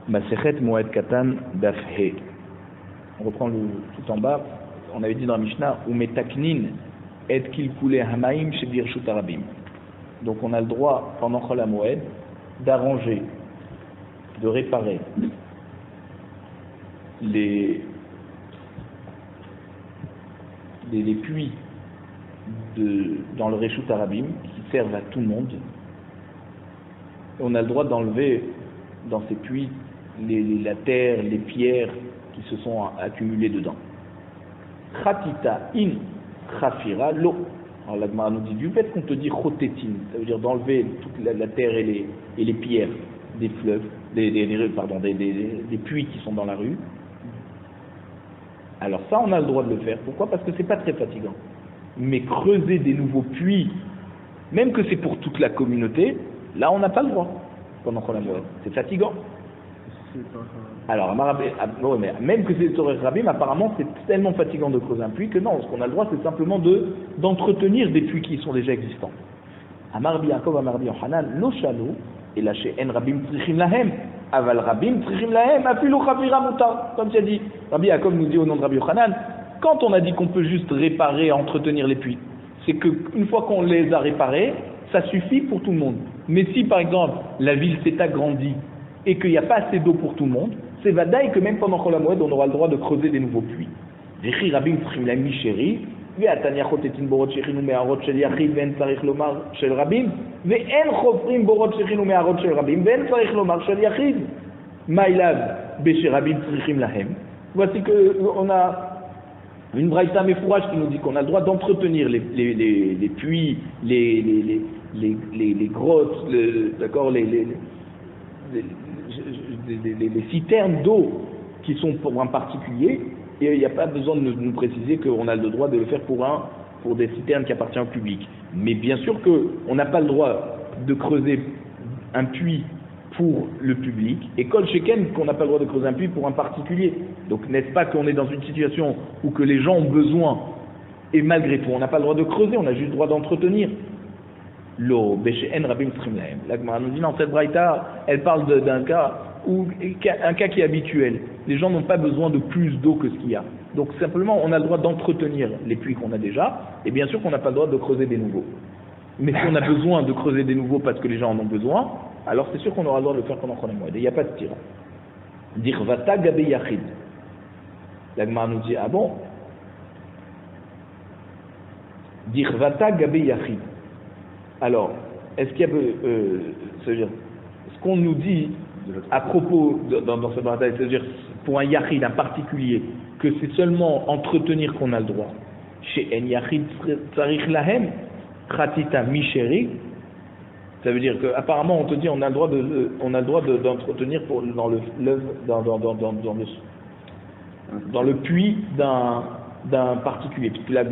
Masechet Moed Katan Daf He. On reprend le tout en bas. On avait dit dans la Mishnah ou metaknin et kilkule hamaim chez Birshut Arabim. Donc on a le droit pendant Chol HaMoed d'arranger, de réparer les puits dans le Reshut Arabim qui servent à tout le monde. Et on a le droit d'enlever dans ces puits la terre, les pierres qui se sont accumulées dedans. Khatita in khafira lo. Alors la Gemara nous dit du fait qu'on te dit chotetin, ça veut dire d'enlever toute la terre et les pierres des fleuves, des puits qui sont dans la rue. Alors ça, on a le droit de le faire. Pourquoi? Parce que c'est pas très fatigant. Mais creuser des nouveaux puits, même que c'est pour toute la communauté, là on n'a pas le droit pendant qu'on la voit. C'est fatigant. Alors, mais même que c'est Torah Rabim, apparemment c'est tellement fatigant de creuser un puits que non, ce qu'on a le droit c'est simplement d'entretenir des puits qui sont déjà existants. Amar Rabbi Yaakov, Amar Rabbi Yochanan, lo shalu, et là chez En Rabim Trichim Lahem, Aval Rabim Trichim Lahem, Afilu Chavira Mutar. Comme tu as dit, Rabbi Yaakov nous dit au nom de Rabbi Yochanan, quand on a dit qu'on peut juste réparer, entretenir les puits, c'est qu'une fois qu'on les a réparés, ça suffit pour tout le monde. Mais si par exemple la ville s'est agrandie et qu'il n'y a pas assez d'eau pour tout le monde, c'est vadaï que même pendant Chol HaMoed, on aura le droit de creuser des nouveaux puits. Vechi Rabim Trichim Lahem Misheri, ve'atanya chotetin borot shechinu me'arot shel yachid ve'en tzarich lomar shel Rabim, ve'en chofrim borot shechinu me'arot shel Rabim, ve'en tzarich lomar shel yachid. Ma'ilav be'she Rabim Trichim Lahem. Voici qu'on a une braïta mefourage qui nous dit qu'on a le droit d'entretenir les puits, les grottes, d'accord, les citernes d'eau qui sont pour un particulier, et il n'y a pas besoin de nous préciser qu'on a le droit de le faire pour des citernes qui appartiennent au public. Mais bien sûr qu'on n'a pas le droit de creuser un puits pour le public, et Kol Sheken qu'on n'a pas le droit de creuser un puits pour un particulier. Donc n'est-ce pas qu'on est dans une situation où que les gens ont besoin, et malgré tout on n'a pas le droit de creuser, on a juste le droit d'entretenir. Lo Beshen Rabim Trichim Lahem. La Gemara nous dit non, cette braïta, elle parle d'un cas qui est habituel. Les gens n'ont pas besoin de plus d'eau que ce qu'il y a. Donc simplement, on a le droit d'entretenir les puits qu'on a déjà, et bien sûr qu'on n'a pas le droit de creuser des nouveaux. Mais si on a besoin de creuser des nouveaux parce que les gens en ont besoin, alors c'est sûr qu'on aura le droit de le faire pendant Chol HaMoed. Il n'y a pas de tir. Dire Vata Gabe Yachid. La Gemara nous dit ah bon? Dire Vata Gabe Yachid. Alors, est-ce qu'il y a c'est-à-dire, ce qu'on nous dit à propos dans ce bataille, c'est-à-dire pour un yachid, un particulier, que c'est seulement entretenir qu'on a le droit. Chez En Yachid Tzarich Lahem, Khatita Misheri, ça veut dire qu'apparemment on te dit on a le droit d'entretenir dans le fleuve, dans le puits d'un particulier. Puisque la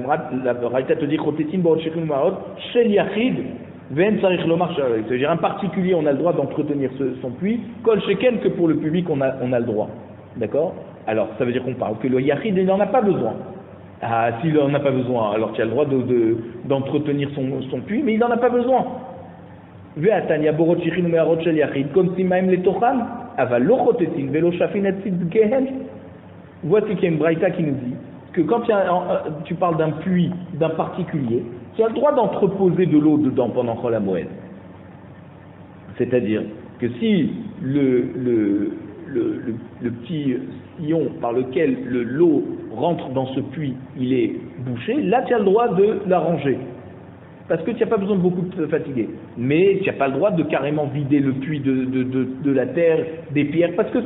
Raïta te dit Chotetin Borot Shechinu Me'arot Shel Yachid Ve'en Tzarich Lomar Shel Rabim. C'est-à-dire un particulier on a le droit d'entretenir son puits, Kol Sheken que pour le public on a le droit. D'accord? Alors ça veut dire qu'on parle que le Yachid il n'en a pas besoin. Ah, s'il n'en a pas besoin, alors tu as le droit d'entretenir son puits, mais il n'en a pas besoin. Ve'atanya Borot Shechinu Me'arot Shel Yachid Kom Simaim Letocham Aval Lo Chotetin Ve'lo Shafin Et Tzidgehen. Voici qu'il y a une braïta qui nous dit que quand tu parles d'un puits, d'un particulier, tu as le droit d'entreposer de l'eau dedans pendant Chol HaMoed. C'est-à-dire que si le petit sillon par lequel l'eau rentre dans ce puits, il est bouché, là tu as le droit de l'arranger. Parce que tu n'as pas besoin de beaucoup de fatiguer. Mais tu n'as pas le droit de carrément vider le puits de la terre, des pierres, parce que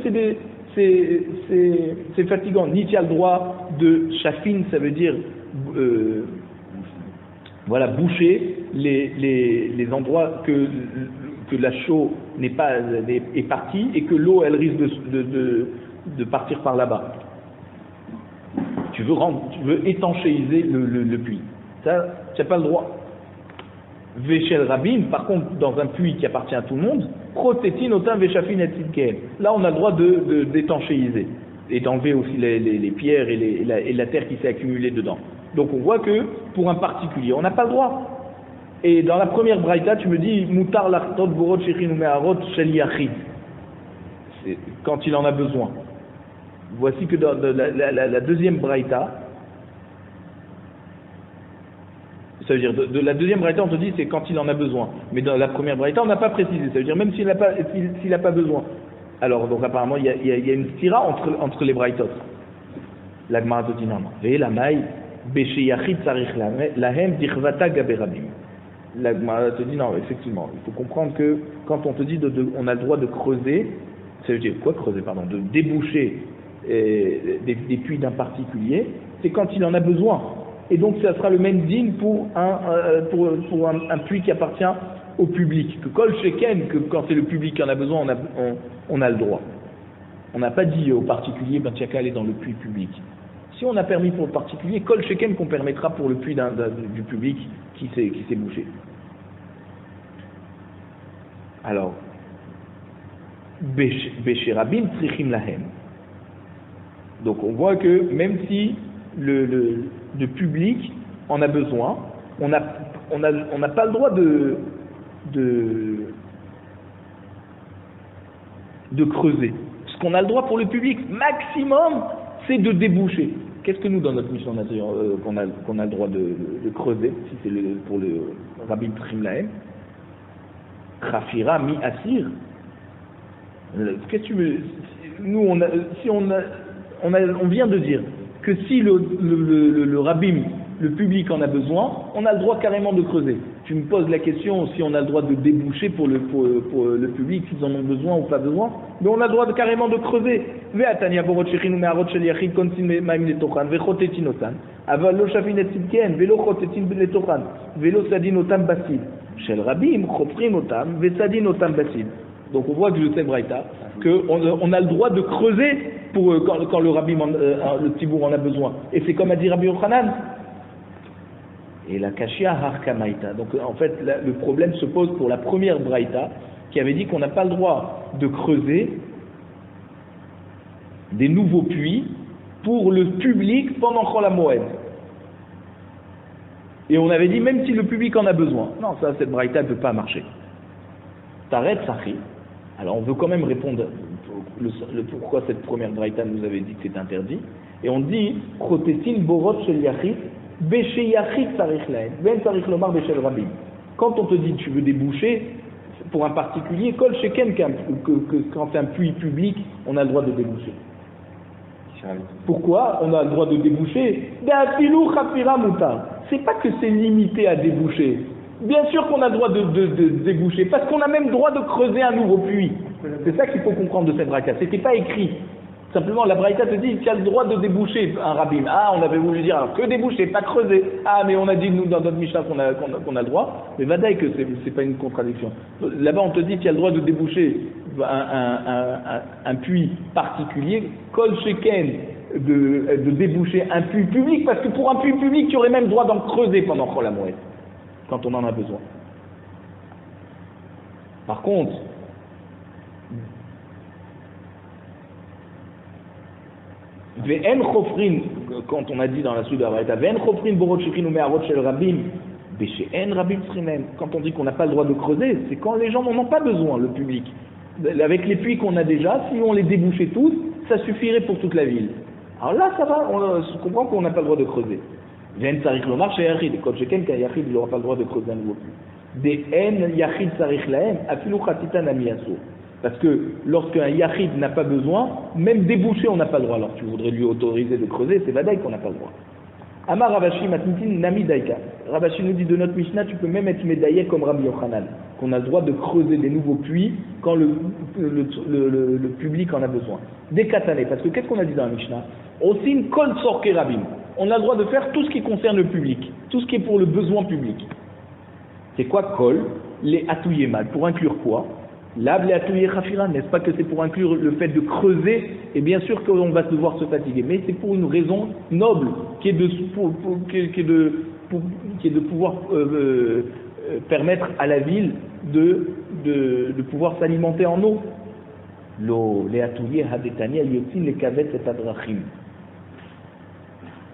c'est fatigant. Ni tu as le droit de chafine, ça veut dire boucher les endroits que la chaux est partie et que l'eau elle risque de partir par là-bas. Tu veux étanchéiser le puits. Ça, tu n'as pas le droit. Veshel Rabim, par contre, dans un puits qui appartient à tout le monde, Protétine, Otin, Veshafin et Tzidkeen. Là, on a le droit d'étanchéiser et d'enlever aussi les pierres et la terre qui s'est accumulée dedans. Donc, on voit que pour un particulier, on n'a pas le droit. Et dans la première braïta, tu me dis, Moutar l'achtot borot shechinu me'arot shel yachid. quand il en a besoin. Voici que dans la deuxième braïta, ça veut dire, de la deuxième braïta, on te dit c'est quand il en a besoin. Mais dans la première braïta, on n'a pas précisé. Ça veut dire même s'il n'a pas besoin. Alors, donc apparemment, il y a une stira entre les braïtot. La Gemara te dit non. Ve la maï, beshe yachid sarich lahem dichvata gaberabim. La Gemara te dit non, effectivement. Il faut comprendre que quand on te dit on a le droit de creuser, ça veut dire quoi creuser, pardon, de déboucher des puits d'un particulier, c'est quand il en a besoin. Et donc ça sera le même digne pour un puits qui appartient au public. Que kol sheken, que quand c'est le public qui en a besoin, on a le droit. On n'a pas dit au particulier, ben tu n'as qu'à aller dans le puits public. Si on a permis pour le particulier, kol sheken qu'on permettra pour le puits du public qui s'est bouché. Alors, Besherabim trichim lahem. Donc on voit que même si le public en a besoin, on n'a pas le droit de creuser. Ce qu'on a le droit pour le public maximum, c'est de déboucher. Qu'est-ce que nous dans notre mission qu'on a le droit de creuser, si c'est pour le Rabbi Trichim lahem? Rafira mi asir. Qu'est-ce que tu veux? Nous, on vient de dire que si le rabbin, le public en a besoin, on a le droit carrément de creuser. Tu me poses la question si on a le droit de déboucher pour le public, s'ils en ont besoin ou pas besoin, mais on a le droit carrément de creuser. Ve'atania borot shechinu me'arot shel yachid konsin ma'im letochan ve'chotetin otan aval lo shavin et tzidken ve'lo chotetin letochan ve'lo sadin otam basil shel rabbim chofrin otam ve'sadin otam basil. Donc on voit que je sais braïta qu'on a le droit de creuser quand le rabbin, le tibour en a besoin. Et c'est comme a dit Rabbi Yochanan. Et la kashia harkamaïta. Donc en fait, le problème se pose pour la première braïta qui avait dit qu'on n'a pas le droit de creuser des nouveaux puits pour le public pendant Chol HaMoed. Et on avait dit même si le public en a besoin. Non, ça, cette braïta ne peut pas marcher. T'arrêtes, Sachi. Alors on veut quand même répondre pourquoi cette première braïta nous avait dit que c'est interdit. Et on dit Chotetin borot shel yachid beshe yachid sarich lahem ven sarich lomar beshel rabim. Quand on te dit tu veux déboucher pour un particulier, kol sheken que quand c'est un puits public, on a le droit de déboucher. Pourquoi on a le droit de déboucher? D'afilou chafira mutar. C'est pas que c'est limité à déboucher. Bien sûr qu'on a le droit de déboucher, parce qu'on a même le droit de creuser un nouveau puits. C'est ça qu'il faut comprendre de cette braïta. C'était pas écrit. Simplement, la braïta te dit qu'il y a le droit de déboucher un rabbin. Ah, on avait voulu dire alors que déboucher, pas creuser. Ah, mais on a dit nous dans notre Mishnah qu'on a le droit. Mais vadaï que c'est pas une contradiction. Là-bas, on te dit qu'il y a le droit de déboucher un puits particulier. Kol sheken de déboucher un puits public, parce que pour un puits public, tu aurais même le droit d'en creuser pendant Chol HaMoed, quand on en a besoin. Par contre, Ve'en chofrin, quand on a dit dans la suite de la Braïta, Ve'en chofrin borot shechin ou me'arot shel rabim, be'she'en rabim tzrinem. Quand on dit qu'on n'a pas le droit de creuser, c'est quand les gens n'en ont pas besoin, le public. Avec les puits qu'on a déjà, si on les débouchait tous, ça suffirait pour toute la ville. Alors là, ça va, on comprend qu'on n'a pas le droit de creuser. Ve'en tzarich lomar she'yachid, quand sheken qu'un yachid, il n'aura pas le droit de creuser un nouveau puits. Ve'en yachid tzarich lahem, afilu chatitan amiyaso. Parce que lorsqu'un yachid n'a pas besoin, même déboucher, on n'a pas le droit. Alors tu voudrais lui autoriser de creuser, c'est vadaï qu'on n'a pas le droit. Amar Ravashi matnitin nami daika. Ravashi nous dit de notre Mishnah, tu peux même être médaillé comme Rabbi Yochanan, qu'on a le droit de creuser des nouveaux puits quand le public en a besoin. Des katané, parce que qu'est-ce qu'on a dit dans la Mishnah? Osin kol sorke rabim. On a le droit de faire tout ce qui concerne le public, tout ce qui est pour le besoin public. C'est quoi kol? Les atouyemal. Pour inclure quoi? L'ab les atouye khafira, n'est-ce pas que c'est pour inclure le fait de creuser? Et bien sûr qu'on va devoir se fatiguer, mais c'est pour une raison noble, qui est de pouvoir permettre à la ville de pouvoir s'alimenter en eau. L'eau, les atouye hadetania yotin les kavet et adrachim.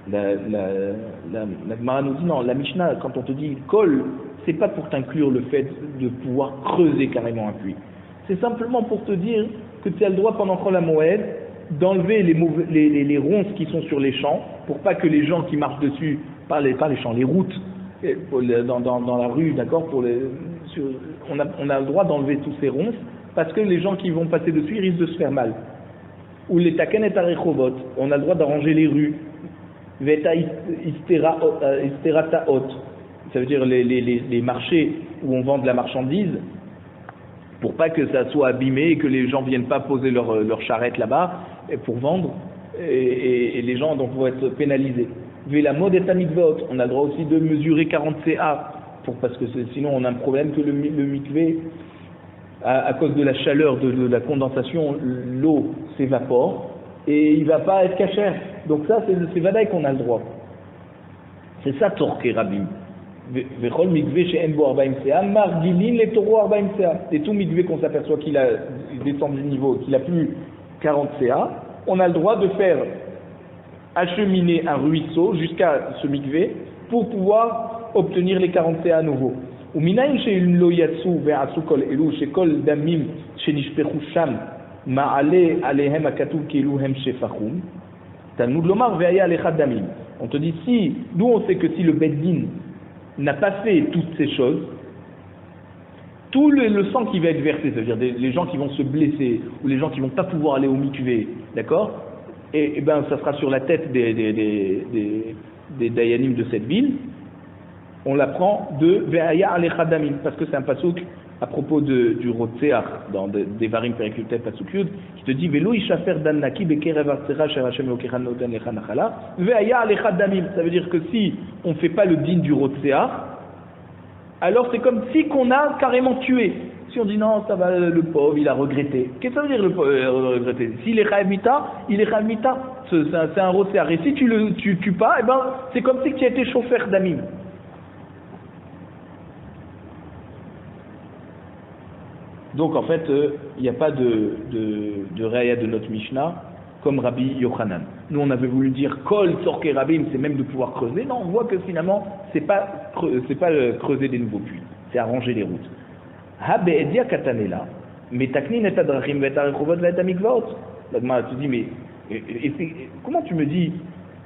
La Gemara nous dit non, la Mishnah, quand on te dit kol, c'est pas pour t'inclure le fait de pouvoir creuser carrément un puits. C'est simplement pour te dire que tu as le droit pendant Chol HaMoed d'enlever les ronces qui sont sur les champs, pour pas que les gens qui marchent dessus, pas les champs, les routes, dans la rue, d'accord, on a le droit d'enlever tous ces ronces, parce que les gens qui vont passer dessus, ils risquent de se faire mal. Ou les taken et tarechovot, on a le droit d'arranger les rues, veta isterataot, ça veut dire les marchés où on vend de la marchandise, pour pas que ça soit abîmé et que les gens viennent pas poser leur charrette là-bas pour vendre, et les gens donc vont être pénalisés. La mode est à mikvot, on a le droit aussi de mesurer 40 CA, parce que sinon on a un problème que le mikvé, à cause de la chaleur, de la condensation, l'eau s'évapore et il va pas être cachère. Donc ça, c'est vadaï qu'on a le droit. C'est ça Torque Rabim. Vechol mikvé chez Enbo 40 CA, margilin les taureaux 40 CA. Et tout mikvé qu'on s'aperçoit qu'il a descendu du niveau, qu'il a plus 40 CA, on a le droit de faire acheminer un ruisseau jusqu'à ce mikvé pour pouvoir obtenir les 40 CA à nouveau. ומנין שהם לא יצאו ועשו כל אלו שכל דמים שנשפכו שם מעלה עליהם הכתוב כאילו הם שפכום תלמוד לומר והיה עליך דמים. On te dit si, nous on sait que si le Beddin n'a pas fait toutes ces choses, tout le sang qui va être versé, c'est-à-dire les gens qui vont se blesser ou les gens qui vont pas pouvoir aller au mikvé, d'accord, et ben ça sera sur la tête des dayanim de cette ville. On l'apprend de Ve'aya alecha damim, parce que c'est un pasouk à propos du Rotseach, dans des Varim Periklutet Pasuk Yud, qui te dit Velo ishafer dan naki bekerev artzera sher Hashem lokecha noten lecha nachala, Ve'aya alecha damim. Ça veut dire que si on ne fait pas le din du Rotseach, alors c'est comme si qu'on a carrément tué. Si on dit non, ça va, le pauvre, il a regretté. Qu'est-ce que ça veut dire le pauvre regretté? S'il est chayav mita, il est chayav mita. C'est un Rotseach. Et si tu le tues pas, eh ben, c'est comme si tu as été chauffeur damim. Donc en fait, il n'y a pas de raya de notre Mishnah comme Rabbi Yochanan. Nous on avait voulu dire Kol Tzorke Rabim, c'est même de pouvoir creuser. Non, on voit que finalement, c'est pas creuser des nouveaux puits, c'est arranger les routes. Ha be'edia katanela, metaknin et adrachim ve'et arechovot ve'et amikvaot. La Gemara te dit, mais comment tu me dis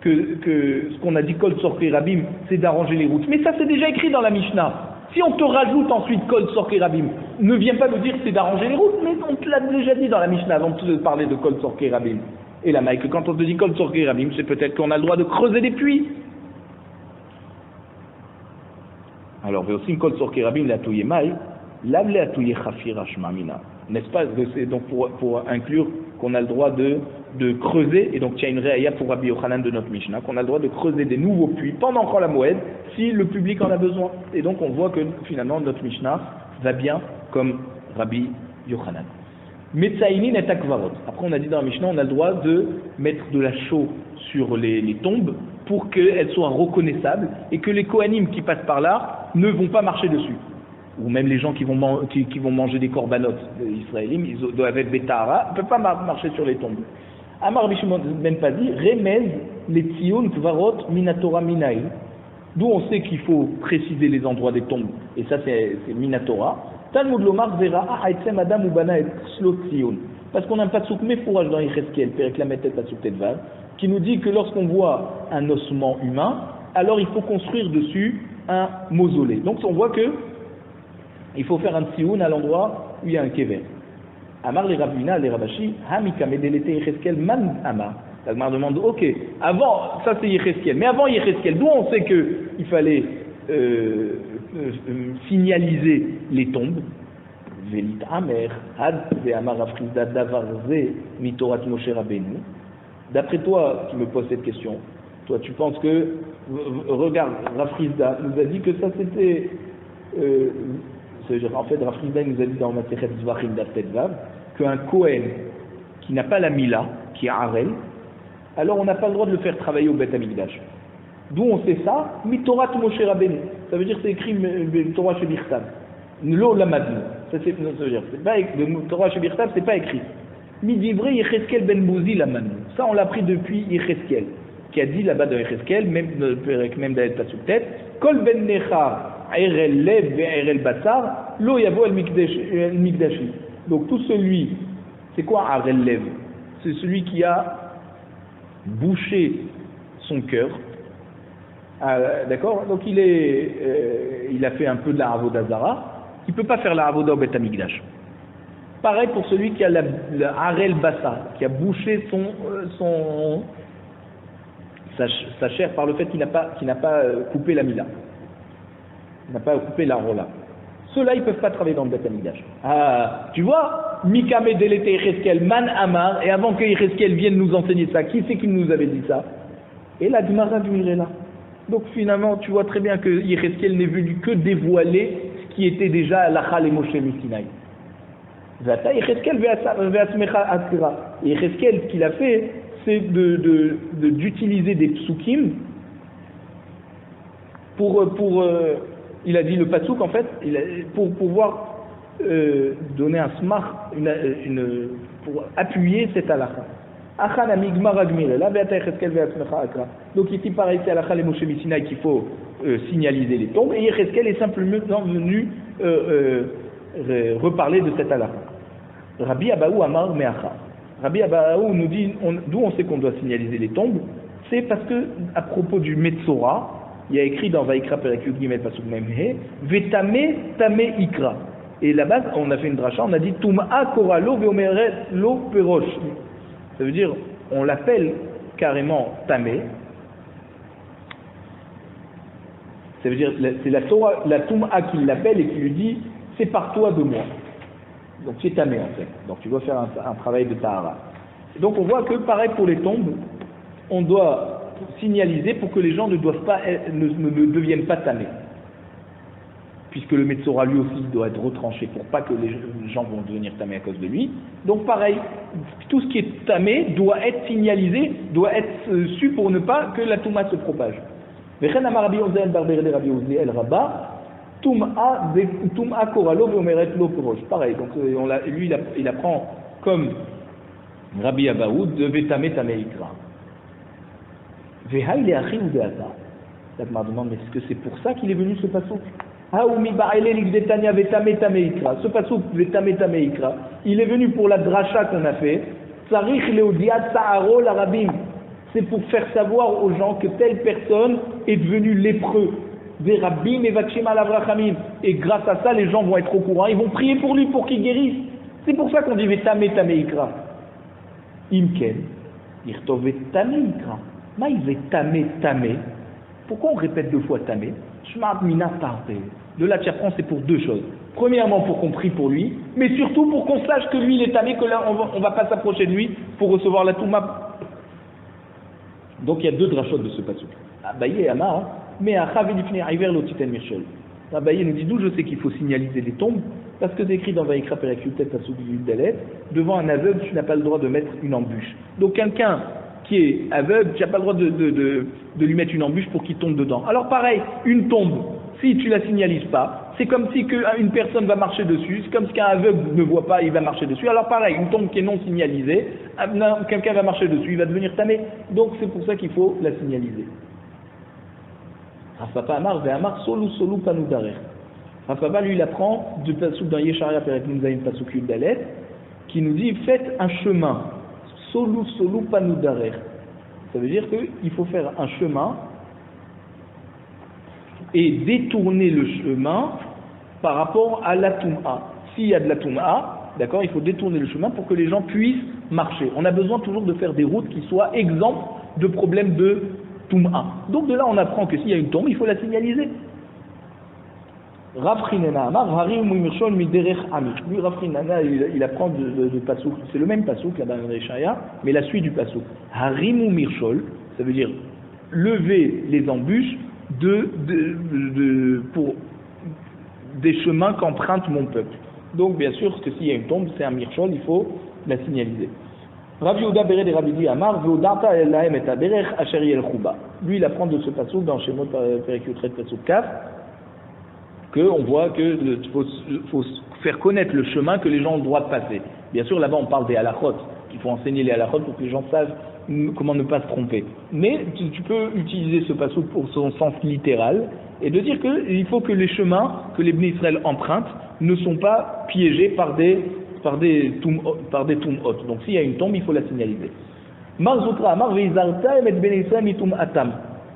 que ce qu'on a dit Kol Tzorke Rabim, c'est d'arranger les routes? Mais ça c'est déjà écrit dans la Mishnah. Si on te rajoute ensuite Kol Tzorke Rabim, ne viens pas nous dire que c'est d'arranger les routes, mais on te l'a déjà dit dans la Mishnah avant de parler de Kol Tzorke Rabim. Et la Maïque, quand on te dit Kol Tzorke Rabim, c'est peut-être qu'on a le droit de creuser des puits. Alors, aussi Kol Tzorke Rabim, la touye maï, l'avle la touye chafir ashmamina. N'est-ce pas? C'est donc pour inclure qu'on a le droit de creuser, et donc il y a une réaya pour Rabbi Yochanan de notre Mishnah, qu'on a le droit de creuser des nouveaux puits pendant Chol HaMoed, si le public en a besoin. Et donc on voit que finalement notre Mishnah va bien comme Rabbi Yochanan. Metzaïnin et akvarot. Après on a dit dans la Mishnah, on a le droit de mettre de la chaux sur les tombes pour qu'elles soient reconnaissables et que les Kohanim qui passent par là ne vont pas marcher dessus. Ou même les gens qui vont manger des corbanotes israéliens, ils doivent être bétara, ils ne peuvent pas marcher sur les tombes. Amar Bishimon ben pas dit, remez les tzion kvarot minatora minaï. D'où on sait qu'il faut préciser les endroits des tombes, et ça c'est minatora. Talmud lomar vera ha'etzem adam ubana et slot tzion. Parce qu'on a un pasuk méfourage dans Yecheskel, Periklamet et pasuk tetvav, qui nous dit que lorsqu'on voit un ossement humain, alors il faut construire dessus un mausolée. Donc on voit que il faut faire un tsioun à l'endroit où il y a un kever. Amar les Rabbina, les Rabashi, Hamika Medelete Yecheskel Man Amar. La Gemara demande, ok, avant, ça c'est Yecheskel, mais avant Yecheskel, d'où on sait qu'il fallait signaliser les tombes? Velit Amer, Had ve Amar Afrizda Davarze Mitorat Moshe Rabbeinu. D'après toi, qui me poses cette question, toi tu penses que, regarde, Rafrizda nous a dit que ça c'était. En fait, Rafrizda nous a dit dans Masechet Zvachim d'Aftet Vav qu'un Kohen qui n'a pas la Mila, qui est Harel, alors on n'a pas le droit de le faire travailler au Beth Amikdash. D'où on sait ça? Mitorat Moshe Rabbeinu. Ça veut dire c'est écrit Torah Shebirtav. Lo Lamadnu. Ça veut dire c'est pas le Torah Shebirtav, c'est pas écrit. Midivre Yecheskel ben Bouzi Lamadnu. Ça on l'a pris depuis Yecheskel, qui a dit là-bas dans Yecheskel, même d'aller pas sous tête, Kol ben Nechar. Lo yavo el mikdashi. Donc tout celui, c'est quoi Arel Lev? C'est celui qui a bouché son cœur. D'accord? Donc il a fait un peu de la Avodah Zara, il ne peut pas faire la Avodah au Beth Amikdash. Pareil pour celui qui a le Harel Bassa, qui a bouché sa chair par le fait qu'il n'a pas coupé la Mila. Il n'a pas coupé la Rola. Ceux-là, ils ne peuvent pas travailler dans le Beth Amikdash. Ah, tu vois, Mikame Delete Yecheskel Man Amar, et avant que Yecheskel vienne nous enseigner ça, qui c'est qui nous avait dit ça? Et la Gemara du Mirela. Donc finalement, tu vois très bien que Yecheskel n'est venu que dévoiler ce qui était déjà l'Achal et Moshe Misinaï. Et Yecheskel, ce qu'il a fait, c'est d'utiliser des psukim il a dit le pasouk en fait, pour pouvoir donner un smach, pour appuyer cette halakha. Donc ici pareil, c'est halakha les Moshe Misinaï qu'il faut signaliser les tombes, et Yecheskel est simplement venu reparler de cette halakha. Rabbi Abaou Amar Meacha. Rabbi Abaou nous dit, d'où on sait qu'on doit signaliser les tombes, c'est parce que à propos du Metzora, il y a écrit dans Vaikra Perek Yud Gimel Pasuk Memhe, Vetame Tame Ikra. Et là-bas, on a fait une dracha, on a dit Tum'a Koralo Veomeret Lo Perosh. Ça veut dire, on l'appelle carrément Tamé. Ça veut dire, c'est la Torah, la Tum'a qui l'appelle et qui lui dit, sépare-toi de moi. Donc tu es tamé en fait. Donc tu dois faire un travail de tahara. Donc on voit que pareil pour les tombes, on doit signaliser pour que les gens ne deviennent pas tamés. Puisque le Metzora lui aussi doit être retranché pour pas que les gens vont devenir tamés à cause de lui. Donc pareil, tout ce qui est tamé doit être signalisé, doit être su pour ne pas que la touma se propage. Tum'a koralo ve'omeret lo perosh. Pareil, donc lui il apprend comme Rabbi Abaoud de Vetame Tameikra. Veha il est achi ou deata. Ça me demande, mais est-ce que c'est pour ça qu'il est venu ce pasouk? Haoumi ba'ele l'igdetania Vetame Tameikra. Ce pasouk Vetame Tameikra, il est venu pour la dracha qu'on a fait. Tsarich leodiat sa'aro l'arabim. C'est pour faire savoir aux gens que telle personne est devenue lépreux. Et grâce à ça, les gens vont être au courant, ils vont prier pour lui pour qu'il guérisse. C'est pour ça qu'on dit Vetame Tameikra. Imken, Irtov Vetame Ikra. Maï Vetame Tame. Pourquoi on répète deux fois Tame? De là, tu apprends, c'est pour deux choses. Premièrement, pour qu'on prie pour lui, mais surtout pour qu'on sache que lui, il est tamé, que là, on ne va pas s'approcher de lui pour recevoir la Touma. Donc, il y a deux drachot de ce passage. Abaye Amar, mais à Chavilifne Iver Lotiten Mirchol. Abaye nous dit d'où je sais qu'il faut signaliser les tombes, parce que c'est écrit dans Vaikra Perek Yutet Pasuk Yud Dalet, devant un aveugle, tu n'as pas le droit de mettre une embûche. Donc, quelqu'un qui est aveugle, tu n'as pas le droit de lui mettre une embûche pour qu'il tombe dedans. Alors pareil, une tombe, si tu la signalises pas, c'est comme si une personne va marcher dessus, c'est comme si qu'un aveugle ne voit pas, il va marcher dessus. Alors pareil, une tombe qui est non signalisée, quelqu'un va marcher dessus, il va devenir tamé. Donc c'est pour ça qu'il faut la signaliser. Rafapa Amar, Ve'amar, Solu, Solu, Panoudarer. Rafapa, lui, il apprend du pasuk dans Yesharia Perek Nunzaïm Pasuk Yud Dalet, qui nous dit, faites un chemin. Solu, Solu, Panoudarer. Ça veut dire qu'il faut faire un chemin et détourner le chemin par rapport à la Toum'a. S'il y a de la Toum'a, d'accord, il faut détourner le chemin pour que les gens puissent marcher. On a besoin toujours de faire des routes qui soient exemptes de problèmes de Toum'a. Donc de là, on apprend que s'il y a une tombe, il faut la signaliser. Rav Chinena Amar, Harim Mirshol Miderech Amit. Lui, Rav Chinena, il apprend de Pasuk, c'est le même Pasuk, là-bas dans Yesharia, mais la suite du Pasuk. Harim Mirshol, ça veut dire lever les embûches pour des chemins qu'emprunte mon peuple. Donc, bien sûr, que s'il y a une tombe, c'est un Mirshol, il faut la signaliser. Rav Yehuda Bered et Rabbi Di Amar, Ve'odata Elahem et Aberech Asher Yel Chouba. Lui, il apprend de ce Pasuk dans Shemot Perek Yutret Pasuk Kaf, qu'on voit qu'il faut faire connaître le chemin que les gens ont le droit de passer. Bien sûr, là-bas, on parle des halachot. Il faut enseigner les halachot pour que les gens savent comment ne pas se tromper. Mais tu peux utiliser ce passouk pour son sens littéral et de dire qu'il faut que les chemins que les Bnei Israël empruntent ne sont pas piégés par des par des tum'ot. Donc s'il y a une tombe, il faut la signaliser.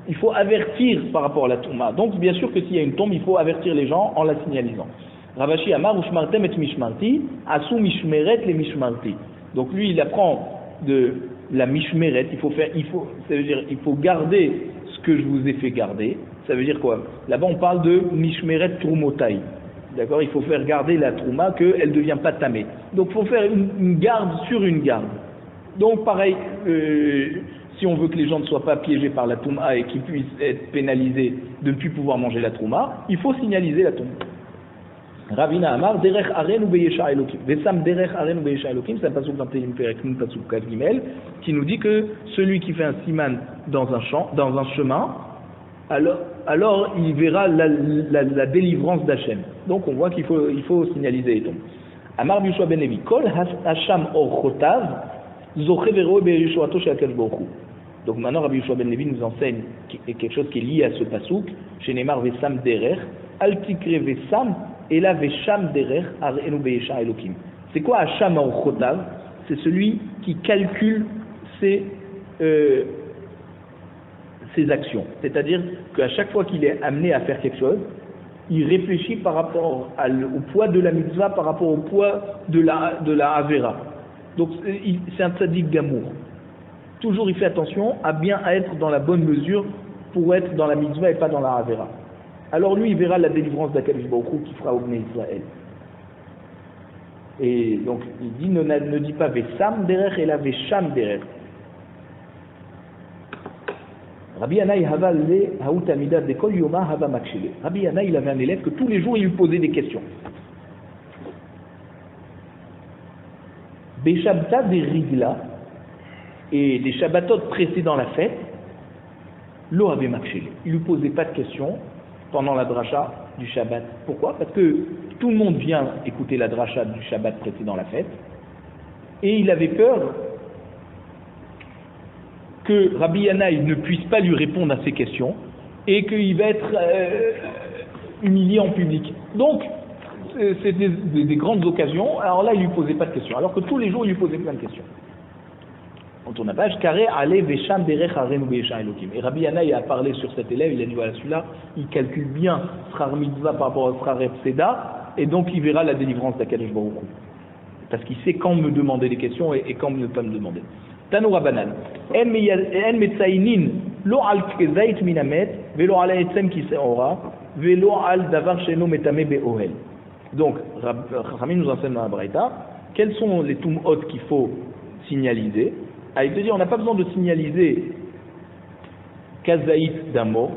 Il faut avertir par rapport à la touma. Donc bien sûr que s'il y a une tombe, il faut avertir les gens en la signalisant. Ravashi Amar Ushmartem et Mishmarti, Asu Mishmeret le Mishmarti. Donc lui, il apprend de la Mishmeret, ça veut dire il faut garder ce que je vous ai fait garder. Ça veut dire quoi? Là-bas on parle de Mishmeret Trumotai. D'accord? Il faut faire garder la Trouma, qu'elle ne devient pas tamée. Donc il faut faire une garde sur une garde. Donc pareil, si on veut que les gens ne soient pas piégés par la Trouma et qu'ils puissent être pénalisés de ne plus pouvoir manger la Trouma, il faut signaliser la Trouma. Ravina Amar, Derech Aren ou Beyesha Elokim. Vesam Derech Aren ou Beyesha Elokim, c'est un passouk dans Tehillim Perek Nun passouk Kav Gimel, qui nous dit que celui qui fait un siman dans un chemin, alors il verra la délivrance d'Hachem. Donc on voit qu'il faut signaliser les tombes. Amar Bishua Ben Levi, Kol Hasham Orchotav, Zoche Vero Berishoato Shel Borchu. Donc maintenant Rabbi Yoshua Ben Levi nous enseigne quelque chose qui est lié à ce passouk, chez Neymar Vesam Derech, Altikre Vesam, et là Vesham Derech, Arenu Beyesha Elokim. C'est quoi Hasham Orchotav? C'est celui qui calcule ses actions. C'est-à-dire qu'à chaque fois qu'il est amené à faire quelque chose, il réfléchit par rapport au poids de la mitzvah, par rapport au poids de la avera. Donc c'est un tzaddik gamour. Toujours il fait attention à bien être dans la bonne mesure pour être dans la mitzvah et pas dans la avera. Alors lui il verra la délivrance d'Akadosh Baruch Hu qui fera au Bnei Israël. Et donc il dit ne dit pas Vesham derech et la Vesham derech. Rabbi Yanaï il avait un élève que tous les jours il lui posait des questions. Beshabta des Rigla et des Shabbatot précédant la fête, l'eau avait marché. Il ne lui posait pas de questions pendant la dracha du Shabbat. Pourquoi? Parce que tout le monde vient écouter la dracha du Shabbat précédant la fête et il avait peur que Rabbi Yanaï ne puisse pas lui répondre à ces questions et qu'il va être humilié en public. Donc, c'est des grandes occasions. Alors là, il ne lui posait pas de questions. Alors que tous les jours, il lui posait plein de questions. On tourne la page. Carré, allez, Vesham, Derech, Aren, Beyesha, Elokim. Et Rabbi Yanaï a parlé sur cet élève. Il a dit voilà, celui-là, il calcule bien Srar Mitzvah par rapport à Srar Epseda. Et donc, il verra la délivrance d'Akadosh Baruch Hu. Parce qu'il sait quand me demander des questions et quand ne pas me demander. Tanu Rabbanan. En metzainin lo al kezait minamet velo al etzem kiseora velo al davar sheno metame beohel. Donc, Rami nous enseigne dans la Braïta quels sont les tum'ot qu'il faut signaliser. Ah, il te dit on n'a pas besoin de signaliser kazaït d'un mort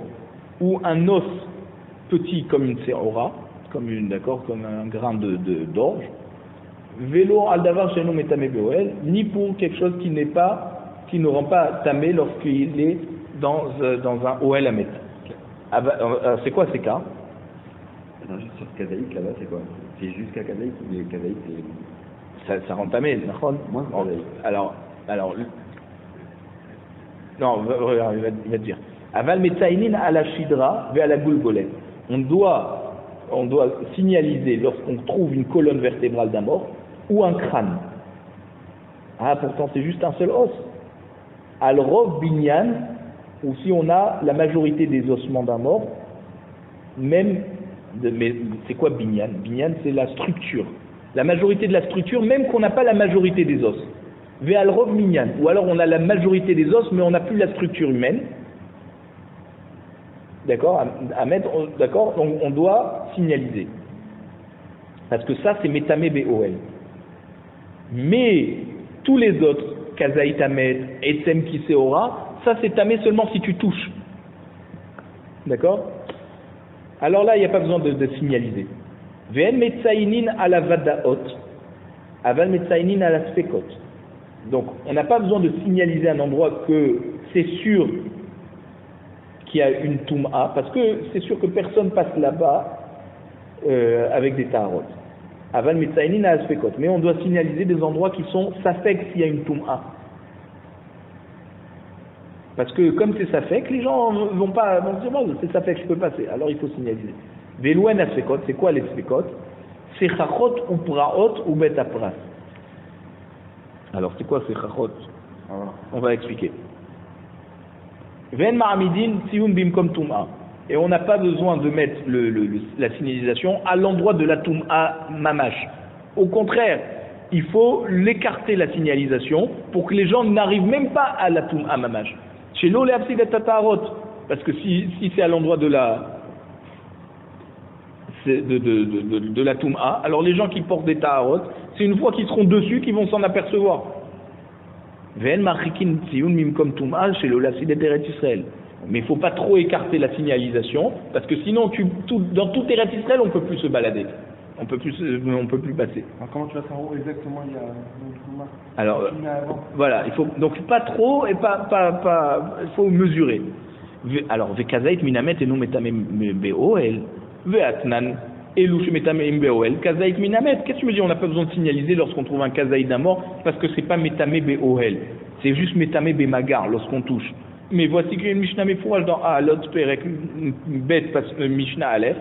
ou un os petit comme une seora, comme un grain d'orge. Vélo al davar sheno metame beohel, ni pour quelque chose qui ne rend pas tamé lorsqu'il est dans un ohel à mettre. C'est quoi ces cas? Attends, juste sur Kazaït là-bas, c'est quoi? C'est jusqu'à Kazaït ou les Kazaït ça rend tamé, d'accord? Alors, non, regarde, il va te dire. Aval metzainin à la shidra ve à la gulgolet. On doit signaliser lorsqu'on trouve une colonne vertébrale d'un mort ou un crâne. Ah, pourtant c'est juste un seul os. Al-Rov Binyan, ou si on a la majorité des ossements d'un mort, mais c'est quoi Binyan? Binyan, c'est la structure. La majorité de la structure, même qu'on n'a pas la majorité des os. Ve'al-Rov Binyan, ou alors on a la majorité des os, mais on n'a plus la structure humaine. D'accord, à mettre, d'accord, donc on doit signaliser. Parce que ça, c'est Metame Be'oel. Mais tous les autres, Kazaït Amet, Etzem Kiseora, ça c'est tamé seulement si tu touches. D'accord? Alors là, il n'y a pas besoin de signaliser. Ve'en Metzainin à la Vadaot, Aval Metzainin à la Spekot. Donc, on n'a pas besoin de signaliser un endroit que c'est sûr qu'il y a une Toum'a, parce que c'est sûr que personne passe là-bas avec des Taharot. Aval Metzainin à la Spekot. Mais on doit signaliser des endroits qui sont Safek s'il y a une Toum'a. Parce que comme c'est Safek, les gens vont dire, bon, c'est Safek, je peux passer. Alors il faut signaliser. Velouen à Spekot, c'est quoi les Spekot? Sechachot ou Praot ou Bet Apras. Alors c'est quoi Sechachot? On va expliquer. Ven Ma'amidin Tziyun Bimkom Tum'a. Et on n'a pas besoin de mettre la signalisation à l'endroit de la Tum'a Mamash. Au contraire, il faut l'écarter la signalisation pour que les gens n'arrivent même pas à la Tum'a Mamash. Chez l'Ole Absidet Tatarot, parce que si c'est à l'endroit de la Tum'a, alors les gens qui portent des Taharot, c'est une fois qu'ils seront dessus qu'ils vont s'en apercevoir. Ve'en marchikin tziyun mimkom Tum'a chez l'Ole Absidet Eretz Israël. Mais il ne faut pas trop écarter la signalisation, parce que sinon, dans tout Eretz Israël, on ne peut plus se balader. On peut plus passer. Alors comment tu vas savoir où exactement il y a une Touma? Alors, voilà, il faut donc pas trop et il faut mesurer. Alors, Vekazait minamet et non metamem be'oel, ve'atnan elouche metamem be'oel, kazait minamet. Qu'est-ce que tu me dis? On n'a pas besoin de signaliser lorsqu'on trouve un kazaït d'un mort, parce que c'est pas metame be'oel, c'est juste metame be'magar lorsqu'on touche. Mais voici qu'une Mishnah Mefouraj dans Alot Perek Bet Mishnah Aleph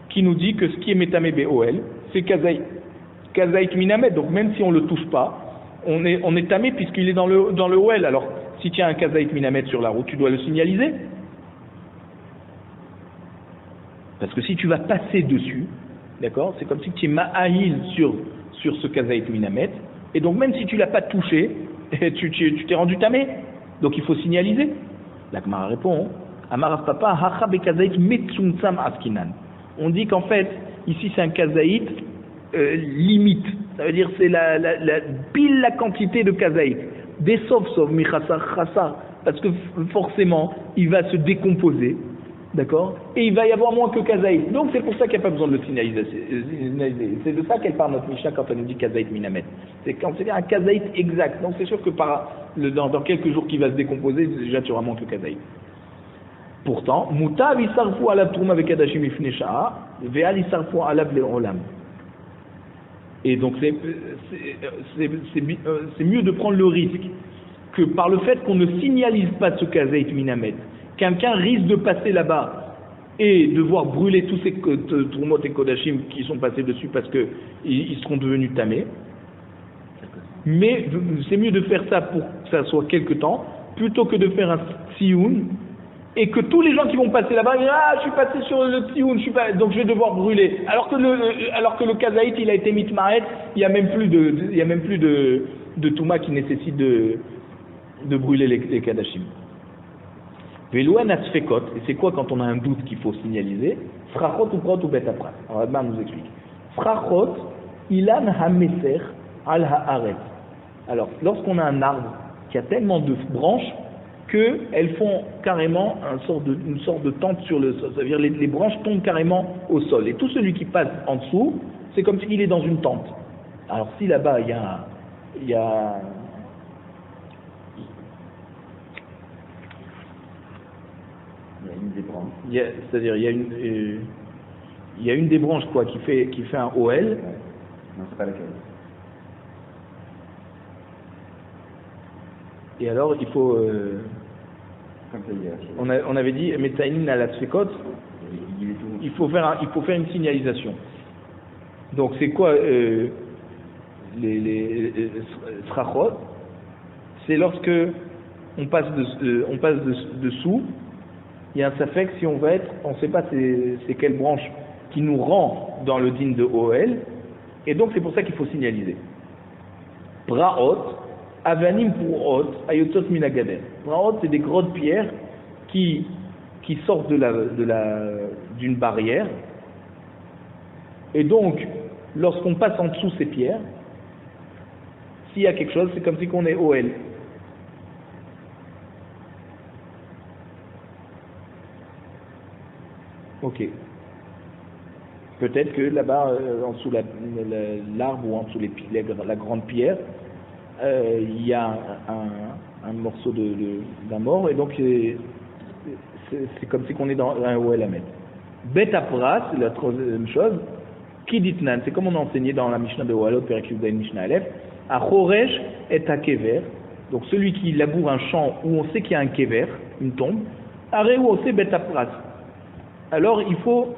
qui nous dit que ce qui est Metame Be'oel, c'est Kazaït Minamet. Donc même si on ne le touche pas, on est tamé puisqu'il est dans le Oel. Alors si tu as un Kazaït Minamet sur la route, tu dois le signaliser. Parce que si tu vas passer dessus, d'accord, c'est comme si tu es Ma'ahil sur ce Kazaït Minamet. Et donc même si tu ne l'as pas touché, tu t'es rendu tamé. Donc il faut signaliser. La Gemara répond, Amarav Papa, Hacha Bekazaït Metsumtsam Askinan. On dit qu'en fait, ici c'est un kazaït limite. Ça veut dire c'est pile la quantité de kazaït. Des sauf michasar chasar. Parce que forcément, il va se décomposer. D'accord? Et il va y avoir moins que kazaït. Donc c'est pour ça qu'il n'y a pas besoin de le signaliser. C'est de ça qu'elle parle notre Mishnah quand elle nous dit kazaït minamet. C'est quand c'est un kazaït exact. Donc c'est sûr que dans quelques jours qu'il va se décomposer, déjà tu auras moins que kazaït. Pourtant, mutav isarfu alav troum avec adashim ifne sha'a, ve'al isarfu alav le'olam. Et donc c'est mieux de prendre le risque que par le fait qu'on ne signalise pas ce kazaït minamet, quelqu'un risque de passer là-bas et de voir brûler tous ces tourmot et kodashim qui sont passés dessus parce qu'ils seront devenus tamés. Mais c'est mieux de faire ça pour que ça soit quelque temps, plutôt que de faire un tziyun et que tous les gens qui vont passer là-bas disent ah je suis passé sur le tziyun, donc je vais devoir brûler. Alors que le kazaït il a été mitmaet, il y a même plus de touma qui nécessite de brûler les kadashim. Velouan asfekot, et c'est quoi quand on a un doute qu'il faut signaliser? Frachot ou prot ou bet aprat. Alors Rabban nous explique. Frachot, ilan hameser al haaret. Alors, lorsqu'on a un arbre qui a tellement de branches qu'elles font carrément une sorte de tente sur le sol, c'est-à-dire les branches tombent carrément au sol. Et tout celui qui passe en dessous, c'est comme s'il est dans une tente. Alors si là-bas il y a une des branches. C'est-à-dire il y a une des branches quoi qui fait un OL. Ouais. Non, c'est pas laquelle. Et alors il faut Comme ça, on avait dit Metzaïnin à la Sfekot, il faut faire une signalisation. Donc c'est quoi les srachot? C'est lorsque on passe dessous, il y a un safek si on va être, on ne sait pas c'est quelle branche qui nous rend dans le din de OL, et donc c'est pour ça qu'il faut signaliser. Braot, avanim pour hot, ayotot minagader. Braot c'est des grosses pierres qui sortent d'une barrière, et donc lorsqu'on passe en dessous ces pierres, s'il y a quelque chose, c'est comme si qu'on est OL. Ok. Peut-être que là-bas, en dessous l'arbre ou en dessous la grande pierre, il y a un morceau d'un mort, et donc c'est comme si qu'on est dans un OL à mettre. Bet apras, c'est la troisième chose. Kiditnan, c'est comme on a enseigné dans la Mishnah de Walot, Perekivdaïn Mishnah Aleph, à Choresh et à Kever, donc celui qui laboure un champ où on sait qu'il y a un Kever, une tombe, Are ou on sait Bet apras. Alors il faut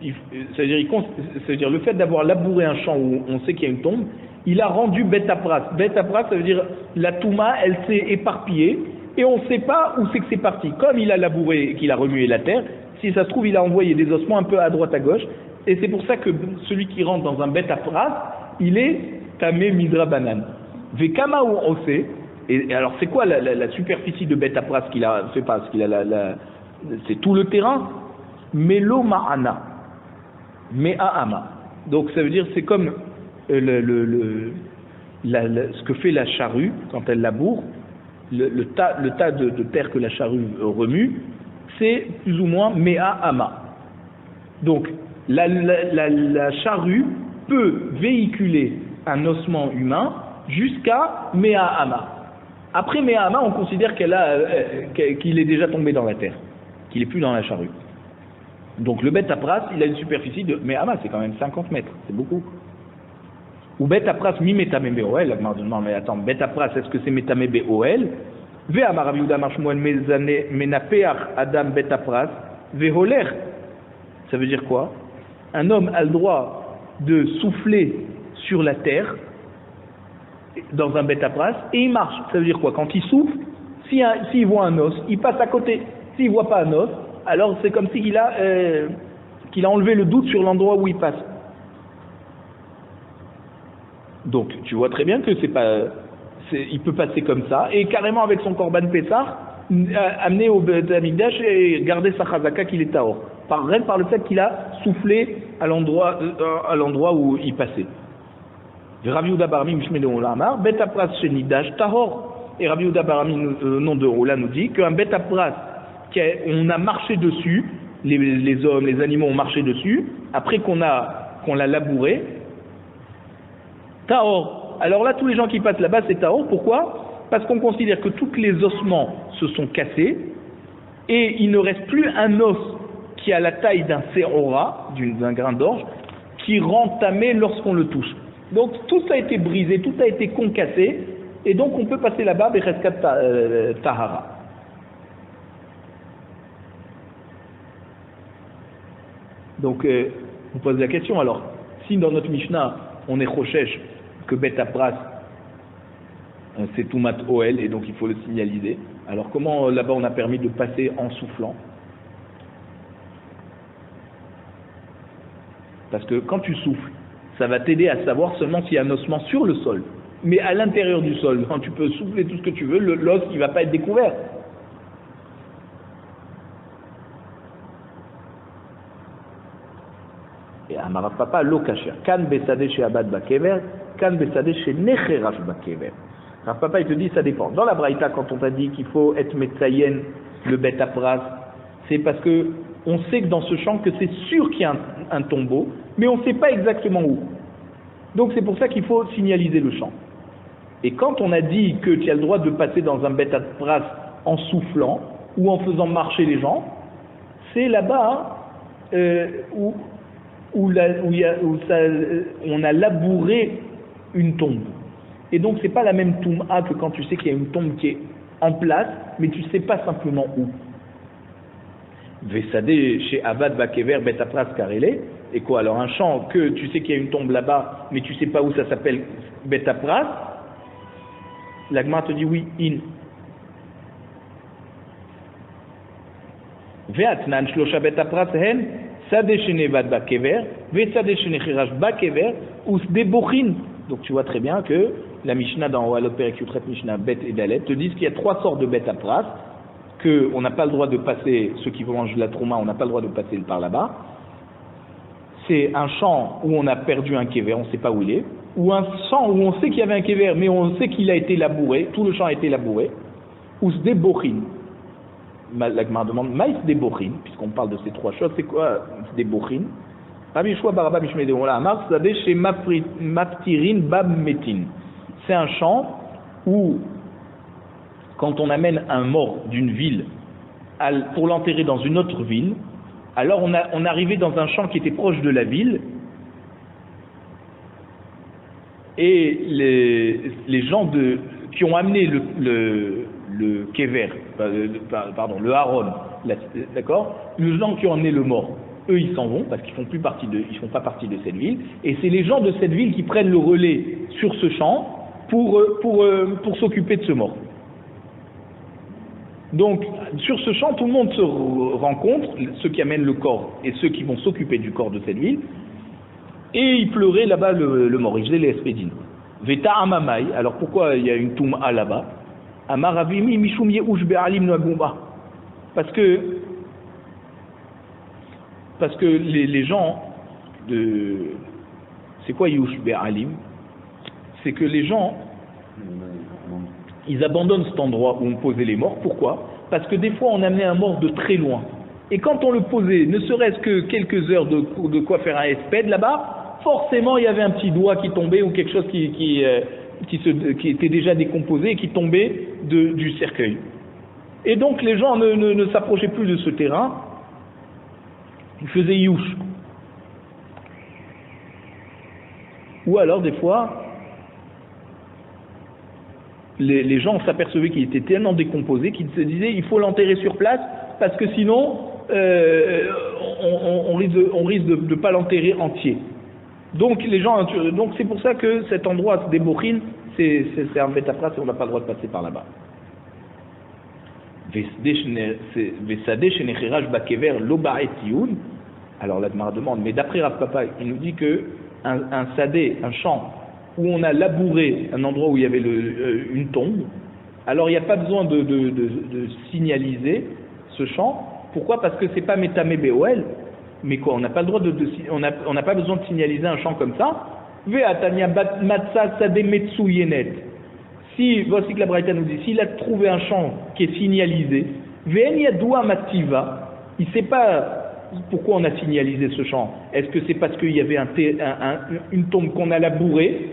c'est-à-dire le fait d'avoir labouré un champ où on sait qu'il y a une tombe, il a rendu bête à pras. Bête à pras, ça veut dire la touma, elle s'est éparpillée et on ne sait pas où c'est que c'est parti. Comme il a labouré et qu'il a remué la terre, si ça se trouve, il a envoyé des ossements un peu à droite à gauche. Et c'est pour ça que celui qui rentre dans un bête à pras, il est tamé midra banane. Vekama ou ose. Et alors c'est quoi la superficie de bête à pras qu'il a fait pas, parce qu'il a c'est tout le terrain. Melo ma'ana. Me'a'ama. Donc ça veut dire c'est comme ce que fait la charrue quand elle laboure, le tas de terre que la charrue remue, c'est plus ou moins Me'a'ama. Donc la charrue peut véhiculer un ossement humain jusqu'à Me'a'ama. Après Me'a'ama, on considère qu'il est déjà tombé dans la terre, qu'il n'est plus dans la charrue. Donc le bête à pras, il a une superficie de Me'a'ama, c'est quand même 50 mètres, c'est beaucoup. Ou bête à pras mi metame be'oel, non mais attends, bête à pras, est-ce que c'est metame be'oel? Ve'amar Rav Yehuda Amar Shmuel menapeach adam bête à pras ve'holer. Ça veut dire quoi? Un homme a le droit de souffler sur la terre dans un bête à pras et il marche. Ça veut dire quoi? Quand il souffle, s'il voit un os, il passe à côté. S'il voit pas un os, alors c'est comme s'il qu'il a enlevé le doute sur l'endroit où il passe. Donc tu vois très bien que il peut passer comme ça et carrément avec son korban Pessah amener au Beth Amikdash et garder sa chazaka qu'il est tahor. Par le fait qu'il a soufflé à l'endroit où il passait. Rav Yehuda Barami Mishmei de Olamar Bet Apras Shenidash tahor. Et Rav Yehuda Barami nom de Ola nous dit qu'un Bet Apras on a marché dessus, les hommes, les animaux ont marché dessus, après qu'on l'a labouré, Tahor. Alors là, tous les gens qui passent là-bas, c'est Tahor. Pourquoi? Parce qu'on considère que tous les ossements se sont cassés et il ne reste plus un os qui a la taille d'un séora, d'un grain d'orge, qui rend tamé lorsqu'on le touche. Donc tout ça a été brisé, tout a été concassé et donc on peut passer là-bas Becheskat Tahara. Donc, on pose la question, alors, si dans notre Mishnah, on est Choshesh, que Bet Apras, c'est Toumat Oel, et donc il faut le signaliser, alors comment là-bas on a permis de passer en soufflant? Parce que quand tu souffles, ça va t'aider à savoir seulement s'il y a un ossement sur le sol. Mais à l'intérieur du sol, quand tu peux souffler tout ce que tu veux, l'os, il ne va pas être découvert. Et Amarav Papa lo kasher. Kan besade chez Abad Bakever, kan besade chez Necherash Bakever. Rav Papa il te dit ça dépend. Dans la Braïta, quand on t'a dit qu'il faut être Metzayen, le Bet Apras, c'est parce que on sait que dans ce champ que c'est sûr qu'il y a un tombeau, mais on ne sait pas exactement où. Donc c'est pour ça qu'il faut signaliser le champ. Et quand on a dit que tu as le droit de passer dans un Bet Apras en soufflant ou en faisant marcher les gens, c'est là-bas où on a labouré une tombe. Et donc c'est pas la même toum'a que quand tu sais qu'il y a une tombe qui est en place, mais tu sais pas simplement où. Vesadé chez Avad Bakever Bet Apras Karele, et quoi alors un champ que tu sais qu'il y a une tombe là-bas, mais tu sais pas où ça s'appelle Bet Apras, l'Agma te dit oui, in. Ve'atnan shlosha Bet Apras hen Sadeshnevad Bakever, Vesadeshnekhirash Bakever, ou Sdebochin. Donc tu vois très bien que la Mishnah dans Walot Perek Yutret Mishnah Bet et Dalet te disent qu'il y a 3 sortes de bêtes à pras, qu'on n'a pas le droit de passer, ceux qui vont manger la trouma, on n'a pas le droit de passer par là-bas. C'est un champ où on a perdu un kéver, on ne sait pas où il est, ou un champ où on sait qu'il y avait un kéver, mais on sait qu'il a été labouré, tout le champ a été labouré, ou Sdebochin. La Gemara demande Maïs des Bochin, puisqu'on parle de ces 3 choses, c'est quoi des Bochin? Rabbi Shua Baraba Mishmei de Amar, c'est chez Maftirin Bab Metin. C'est un champ où, quand on amène un mort d'une ville pour l'enterrer dans une autre ville, alors on arrivait dans un champ qui était proche de la ville, et les gens qui ont amené le kever, le haron, d'accord, les gens qui ont amené le mort, eux ils s'en vont parce qu'ils font pas partie de cette ville, et c'est les gens de cette ville qui prennent le relais sur ce champ pour s'occuper de ce mort. Donc sur ce champ, tout le monde se rencontre, ceux qui amènent le corps et ceux qui vont s'occuper du corps de cette ville, et ils pleuraient là-bas le mort, ils faisaient les espédines. Veta amamai, alors pourquoi il y a une touma là-bas? Amaravimi mishum yehush be'alim noagumba. Parce que les gens c'est quoi yehush be'alim? C'est que les gens ils abandonnent cet endroit où on posait les morts. Pourquoi? Parce que des fois on amenait un mort de très loin. Et quand on le posait, ne serait-ce que quelques heures de quoi faire un espède là-bas, forcément il y avait un petit doigt qui tombait ou quelque chose qui était déjà décomposé et qui tombait du cercueil. Et donc les gens ne s'approchaient plus de ce terrain, ils faisaient youch. Ou alors des fois, les gens s'apercevaient qu'il était tellement décomposé qu'ils se disaient il faut l'enterrer sur place parce que sinon on risque de ne pas l'enterrer entier. Donc c'est pour ça que cet endroit des Bochines, c'est un métaphrase et on n'a pas le droit de passer par là-bas. Alors la Gemara demande, mais d'après Rav Papa, il nous dit que un sadé, un champ où on a labouré un endroit où il y avait une tombe, alors il n'y a pas besoin de signaliser ce champ. Pourquoi? Parce que c'est pas Metame Beoel. Mais quoi, on n'a pas le droit on n'a pas besoin de signaliser un champ comme ça. Si, voici que la Braïta nous dit, s'il a trouvé un champ qui est signalisé, il ne sait pas pourquoi on a signalisé ce champ. Est-ce que c'est parce qu'il y avait une tombe qu'on a labourée,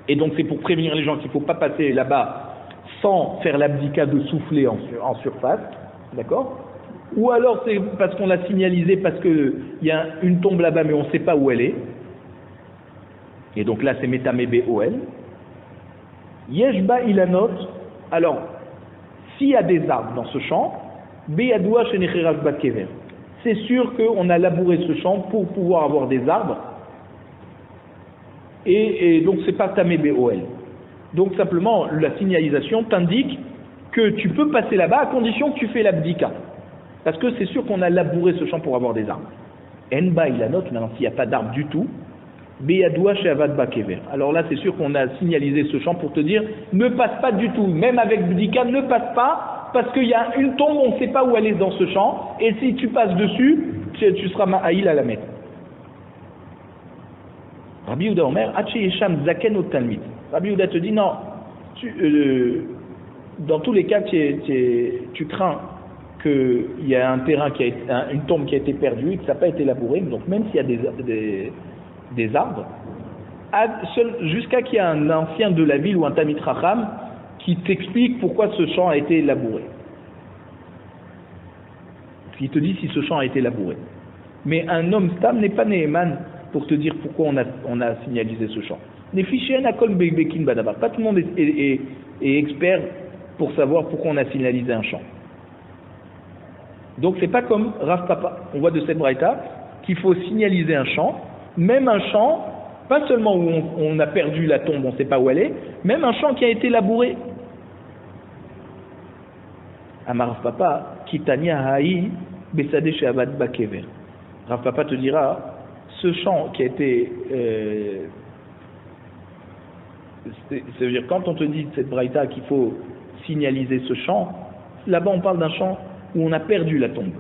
et donc c'est pour prévenir les gens qu'il ne faut pas passer là-bas sans faire l'abdika de souffler en surface, d'accord? Ou alors c'est parce qu'on l'a signalisé parce qu'il y a une tombe là-bas mais on ne sait pas où elle est. Et donc là c'est Metame Be'oel. Yeshba Ilanot. Alors, s'il y a des arbres dans ce champ, Be'adoua Shenecheraj Bakever. C'est sûr qu'on a labouré ce champ pour pouvoir avoir des arbres. Et donc c'est pas Tamé Be'oel. Donc simplement la signalisation t'indique que tu peux passer là-bas à condition que tu fais l'abdika. Parce que c'est sûr qu'on a labouré ce champ pour avoir des arbres. Enba il la note, maintenant s'il n'y a pas d'arbres du tout, Beyadoua Sheavad Bakever. Alors là c'est sûr qu'on a signalisé ce champ pour te dire ne passe pas du tout, même avec Bdika, ne passe pas, parce qu'il y a une tombe, on ne sait pas où elle est dans ce champ, et si tu passes dessus, tu seras Ma'aïl à la mettre. Rabbi Yehuda Omer, Hache Yesham Zaken au Talmid. Rabbi Yehuda te dit non, dans tous les cas tu crains qu'il y a un terrain une tombe qui a été perdue et que ça n'a pas été labouré, donc même s'il y a des arbres, jusqu'à qu'il y ait un ancien de la ville ou un Tamid Racham qui t'explique pourquoi ce champ a été labouré. Qui te dit si ce champ a été labouré. Mais un homme stam n'est pas Neheman pour te dire pourquoi on a signalisé ce champ. Pas tout le monde est expert pour savoir pourquoi on a signalisé un champ. Donc c'est pas comme Rav Papa, on voit de cette braïta qu'il faut signaliser un champ, même un champ, pas seulement où on a perdu la tombe, on ne sait pas où elle est, même un champ qui a été labouré. Amar Rav Papa, Kitania Haï, Besade Sheavad Bakever. Rav Papa te dira, ce champ qui a été... c'est-à-dire quand on te dit cette braïta qu'il faut signaliser ce champ, là-bas on parle d'un champ où on a perdu la tombe.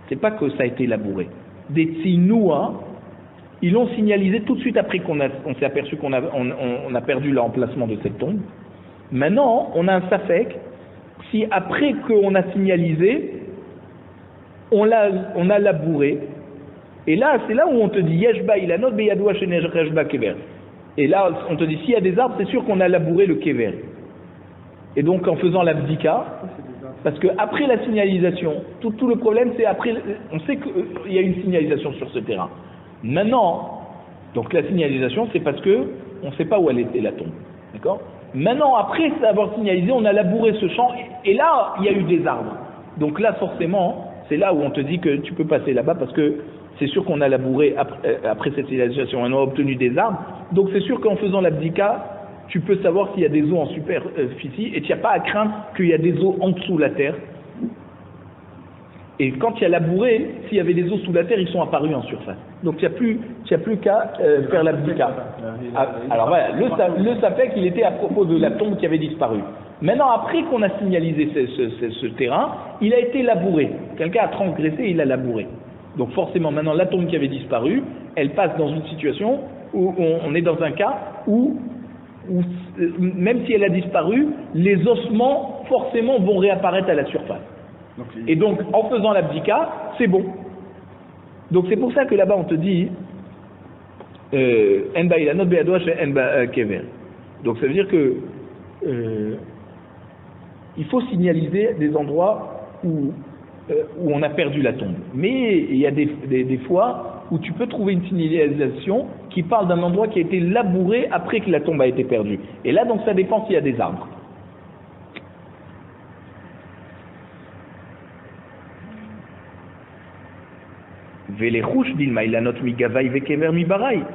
C'est pas que ça a été labouré. Des tsinoua, ils l'ont signalisé tout de suite après qu'on s'est aperçu qu'on a perdu l'emplacement de cette tombe. Maintenant, on a un safek, si après qu'on a signalisé, on a labouré, et là, c'est là où on te dit Yeshba ilanot beyadoua shenecheraj kever. Et là, on te dit s'il y a des arbres, c'est sûr qu'on a labouré le kever. Et donc, en faisant l'abdika, parce que après la signalisation, tout le problème c'est après, on sait qu'il y a une signalisation sur ce terrain. Maintenant, donc la signalisation c'est parce que on ne sait pas où elle était la tombe, d'accord? Maintenant, après avoir signalisé, on a labouré ce champ et là il y a eu des arbres. Donc là forcément, c'est là où on te dit que tu peux passer là-bas parce que c'est sûr qu'on a labouré après cette civilisation, on a obtenu des arbres. Donc c'est sûr qu'en faisant l'abdika, tu peux savoir s'il y a des eaux en superficie et tu n'as pas à craindre qu'il y a des eaux en dessous de la terre. Et quand tu as labouré, s'il y avait des eaux sous la terre, ils sont apparus en surface. Donc tu n'as plus qu'à faire l'abdika. Alors voilà, le safek, il était à propos de la tombe qui avait disparu. Maintenant, après qu'on a signalisé ce terrain, il a été labouré. Quelqu'un a transgressé, il a labouré. Donc forcément, maintenant, la tombe qui avait disparu, elle passe dans une situation où on est dans un cas où même si elle a disparu, les ossements forcément vont réapparaître à la surface. Et donc, en faisant l'abdika, c'est bon. Donc c'est pour ça que là-bas on te dit donc ça veut dire que il faut signaliser des endroits où on a perdu la tombe. Mais il y a des fois où tu peux trouver une signalisation qui parle d'un endroit qui a été labouré après que la tombe a été perdue. Et là donc ça dépend s'il y a des arbres.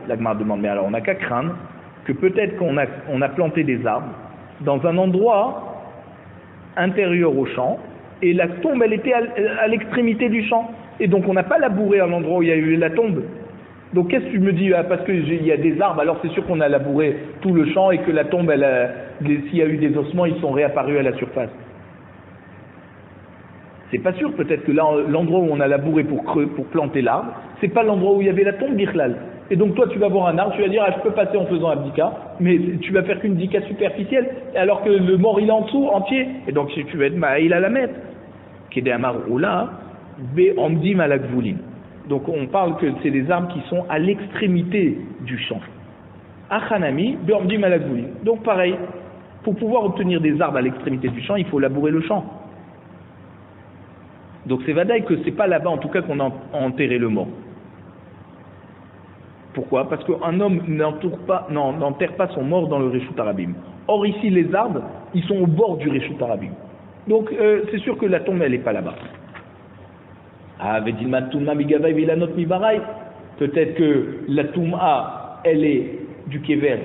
L'Agmar demande, mais alors on n'a qu'à craindre que peut-être qu'on a planté des arbres dans un endroit intérieur au champ et la tombe elle était à l'extrémité du champ et donc on n'a pas labouré à l'endroit où il y a eu la tombe. Donc qu'est-ce que tu me dis parce qu'il y a des arbres, alors c'est sûr qu'on a labouré tout le champ et que la tombe, s'il y a eu des ossements, ils sont réapparus à la surface. C'est pas sûr, peut-être que là, l'endroit où on a labouré pour planter l'arbre, c'est pas l'endroit où il y avait la tombe d'Irlal. Et donc toi, tu vas voir un arbre, tu vas dire, je peux passer en faisant abdika, mais tu vas faire qu'une dika superficielle, alors que le mort, il est en dessous, entier. Et donc, si tu vas être ma'il à la mettre. Kédé amar oula, be amdim alakvoulin. Donc, on parle que c'est des arbres qui sont à l'extrémité du champ. Achanami, be amdim alakvoulin. Donc, pareil, pour pouvoir obtenir des arbres à l'extrémité du champ, il faut labourer le champ. Donc c'est vadaï que c'est pas là-bas en tout cas qu'on a enterré le mort. Pourquoi? Parce qu'un homme n'enterre pas son mort dans le Reshut Arabim. Or ici les arbres, ils sont au bord du Reshut Arabim. Donc c'est sûr que la tombe elle n'est pas là-bas. Peut-être que la Touma, elle est du Kever,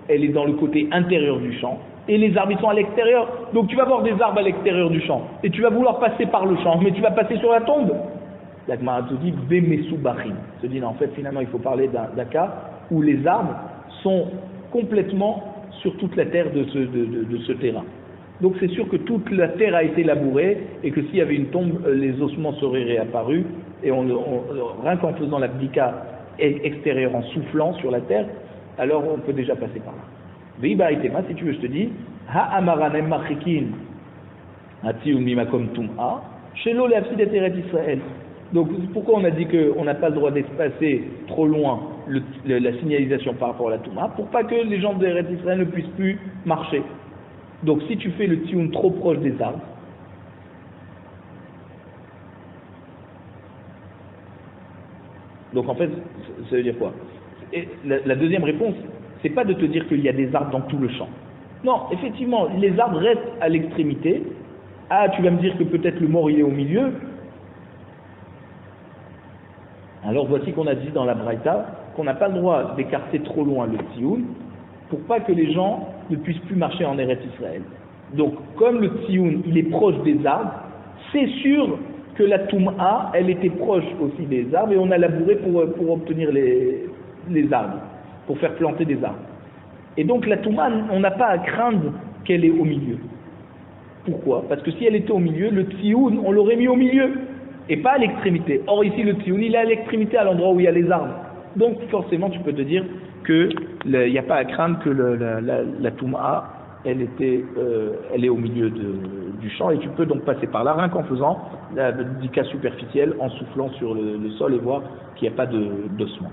elle est dans le côté intérieur du champ. Et les arbres ils sont à l'extérieur. Donc tu vas voir des arbres à l'extérieur du champ. Et tu vas vouloir passer par le champ, mais tu vas passer sur la tombe. La Gemara te dit Bemesubachim. Se dit en fait finalement il faut parler d'un cas où les arbres sont complètement sur toute la terre de ce terrain. Donc c'est sûr que toute la terre a été labourée et que s'il y avait une tombe, les ossements seraient réapparus. Et rien qu'en faisant l'abdika extérieure, en soufflant sur la terre, alors on peut déjà passer par là. Si tu veux, je te dis, donc pourquoi on a dit qu'on n'a pas le droit d'espacer trop loin la signalisation par rapport à la Touma? Pour pas que les gens d'Eretz Israël ne puissent plus marcher. Donc si tu fais le tioun trop proche des arbres, donc en fait, ça veut dire quoi? Et la deuxième réponse, c'est pas de te dire qu'il y a des arbres dans tout le champ. Non, effectivement, les arbres restent à l'extrémité. Ah, tu vas me dire que peut-être le mort il est au milieu. Alors voici qu'on a dit dans la Braïta qu'on n'a pas le droit d'écarter trop loin le tioun pour pas que les gens ne puissent plus marcher en Eretz Israël. Donc, comme le tioun il est proche des arbres, c'est sûr que la Touma, elle était proche aussi des arbres et on a labouré pour obtenir les arbres, pour faire planter des arbres. Et donc la Touma, on n'a pas à craindre qu'elle est au milieu. Pourquoi? Parce que si elle était au milieu, le tioun, on l'aurait mis au milieu, et pas à l'extrémité. Or ici, le tioun, il est à l'extrémité, à l'endroit où il y a les arbres. Donc forcément, tu peux te dire qu'il n'y a pas à craindre que la Touma, elle est au milieu du champ, et tu peux donc passer par là, rien qu'en faisant du cas superficiel, en soufflant sur le sol et voir qu'il n'y a pas d'ossement.